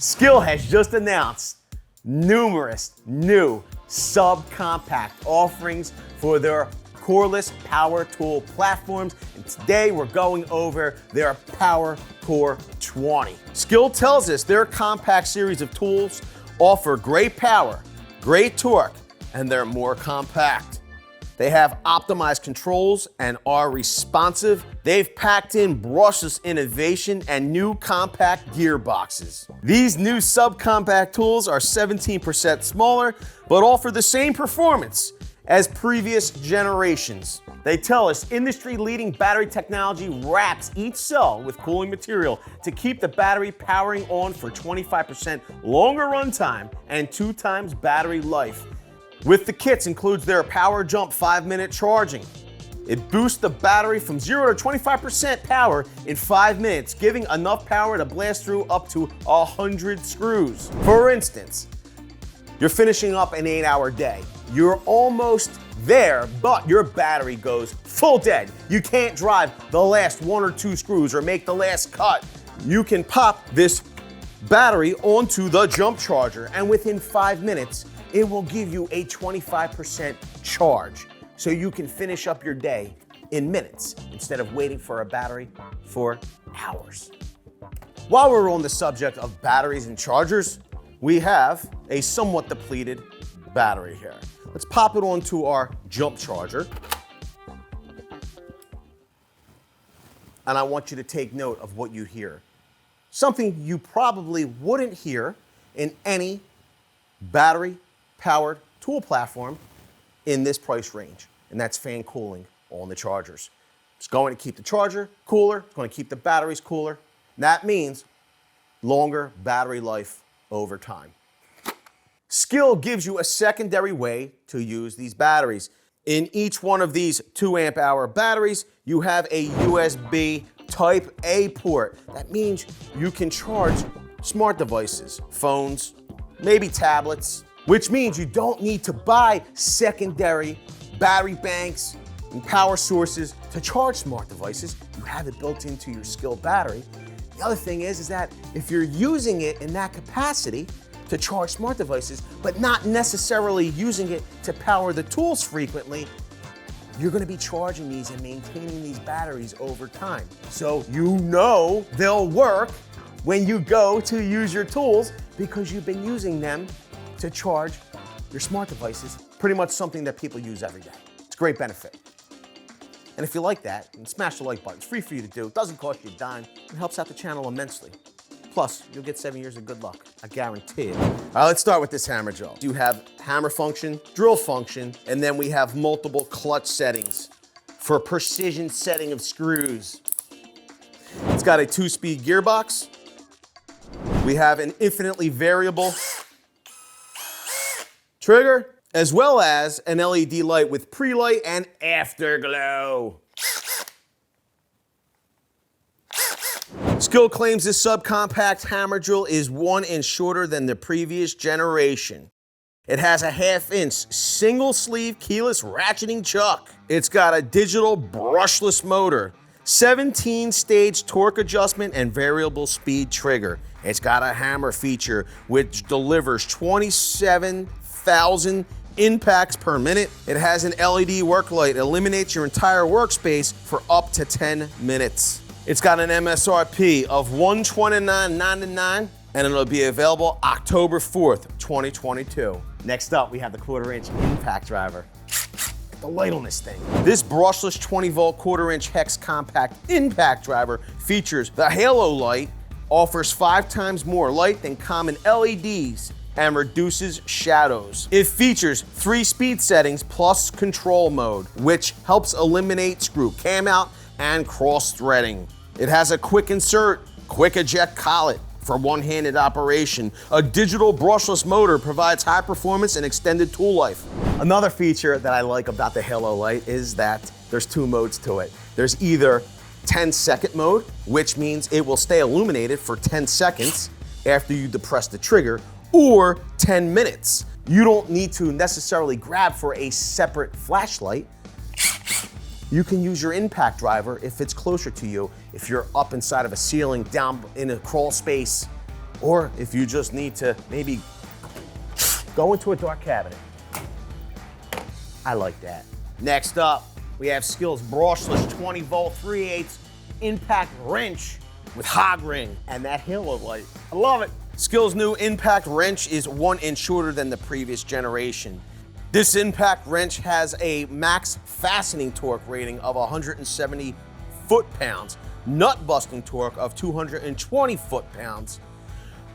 Skil has just announced numerous new subcompact offerings for their cordless power tool platforms, and today we're going over their PWRCORE 20. Skil tells us their compact series of tools offer great power, great torque, and they're more compact. They have optimized controls and are responsive. They've packed in brushless innovation and new compact gearboxes. These new subcompact tools are 17% smaller, but offer the same performance as previous generations. They tell us industry-leading battery technology wraps each cell with cooling material to keep the battery powering on for 25% longer runtime and 2 times battery life. With the kits includes their Power Jump 5-minute charging. It boosts the battery from 0 to 25% power in 5 minutes, giving enough power to blast through up to 100 screws. For instance, you're finishing up an 8-hour day. You're almost there, but your battery goes full dead. You can't drive the last 1 or 2 screws or make the last cut. You can pop this battery onto the jump charger, and within 5 minutes, it will give you a 25% charge, so you can finish up your day in minutes instead of waiting for a battery for hours. While we're on the subject of batteries and chargers, we have a somewhat depleted battery here. Let's pop it onto our jump charger. And I want you to take note of what you hear. Something you probably wouldn't hear in any battery-powered tool platform in this price range, and that's fan cooling on the chargers. It's going to keep the charger cooler, it's going to keep the batteries cooler. And that means longer battery life over time. Skil gives you a secondary way to use these batteries. In each one of these 2 amp hour batteries, you have a USB Type A port. That means you can charge smart devices, phones, maybe tablets, which means you don't need to buy secondary battery banks and power sources to charge smart devices. You have it built into your Skil battery. The other thing is that if you're using it in that capacity to charge smart devices, but not necessarily using it to power the tools frequently, you're gonna be charging these and maintaining these batteries over time. So you know they'll work when you go to use your tools because you've been using them to charge your smart devices, pretty much something that people use every day. It's a great benefit. And if you like that, smash the like button. It's free for you to do. It doesn't cost you a dime. It helps out the channel immensely. Plus, you'll get 7 years of good luck. I guarantee it. All right, let's start with this hammer drill. You have hammer function, drill function, and then we have multiple clutch settings for precision setting of screws. It's got a 2-speed gearbox. We have an infinitely variable trigger, as well as an LED light with pre-light and afterglow. Skil claims this subcompact hammer drill is 1 inch shorter than the previous generation. It has a 1/2 inch single sleeve keyless ratcheting chuck. It's got a digital brushless motor, 17 stage torque adjustment and variable speed trigger. It's got a hammer feature which delivers 27,000 impacts per minute. It has an LED work light, eliminates your entire workspace for up to 10 minutes. It's got an MSRP of $129.99, and it'll be available October 4th, 2022. Next up, we have the 1/4 inch impact driver. Get the light on this thing. This brushless 20-volt 1/4 inch hex compact impact driver features the halo light, offers 5 times more light than common LEDs, and reduces shadows. It features 3 speed settings plus control mode, which helps eliminate screw cam out and cross threading. It has a quick insert, quick eject collet for one-handed operation. A digital brushless motor provides high performance and extended tool life. Another feature that I like about the halo light is that there's 2 modes to it. There's either 10-second mode, which means it will stay illuminated for 10 seconds after you depress the trigger, or 10 minutes. You don't need to necessarily grab for a separate flashlight. You can use your impact driver if it's closer to you. If you're up inside of a ceiling, down in a crawl space, Or if you just need to maybe go into a dark cabinet. I like that. Next up, we have Skil's Brushless 20 volt 3/8 impact wrench with hog ring and that halo light. I love it. Skil's new impact wrench is 1 inch shorter than the previous generation. This impact wrench has a max fastening torque rating of 170 foot-pounds, nut busting torque of 220 foot-pounds,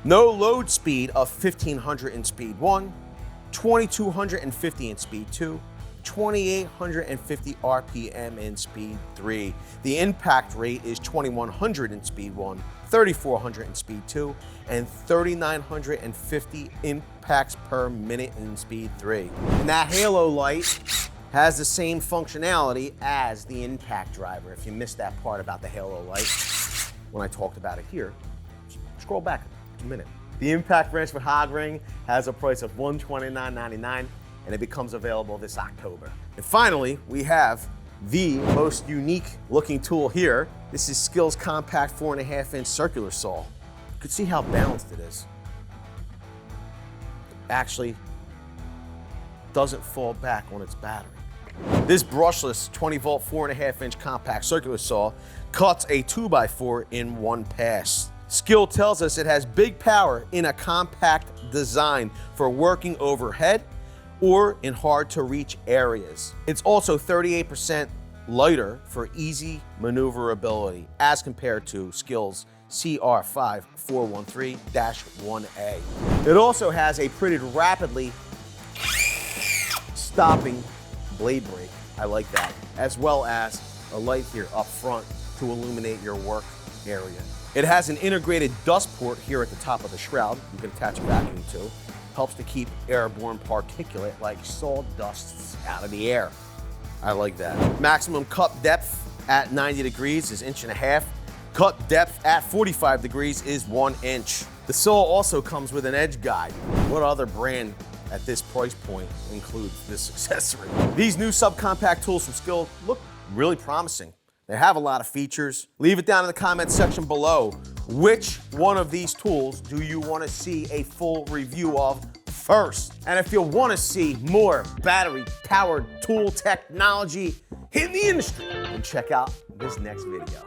no load speed of 1500 in speed 1, 2250 in speed 2, 2850 RPM in speed 3. The impact rate is 2100 in speed 1, 3400 in speed 2, and 3950 impacts per minute in speed 3. And that halo light has the same functionality as the impact driver. If you missed that part about the halo light when I talked about it here, scroll back a minute. The impact wrench with hog ring has a price of $129.99 and it becomes available this October. And finally, we have the most unique looking tool here. This is Skil's compact 4.5 inch circular saw. You can see how balanced it is. It actually doesn't fall back on its battery. This brushless 20 volt 4.5 inch compact circular saw cuts a 2x4 in one pass. Skil tells us it has big power in a compact design for working overhead or in hard to reach areas. It's also 38% lighter for easy maneuverability as compared to Skil's CR5 413-1A. It also has a pretty rapidly stopping blade brake. I like that. As well as a light here up front to illuminate your work area. It has an integrated dust port here at the top of the shroud you can attach a vacuum to. Helps to keep airborne particulate like sawdusts out of the air. I like that. Maximum cut depth at 90 degrees is 1.5 inches. Cut depth at 45 degrees is 1 inch. The saw also comes with an edge guide. What other brand at this price point includes this accessory? These new subcompact tools from Skil look really promising. They have a lot of features. Leave it down in the comments section below. Which one of these tools do you want to see a full review of first? And if you want to see more battery-powered tool technology in the industry, then check out this next video.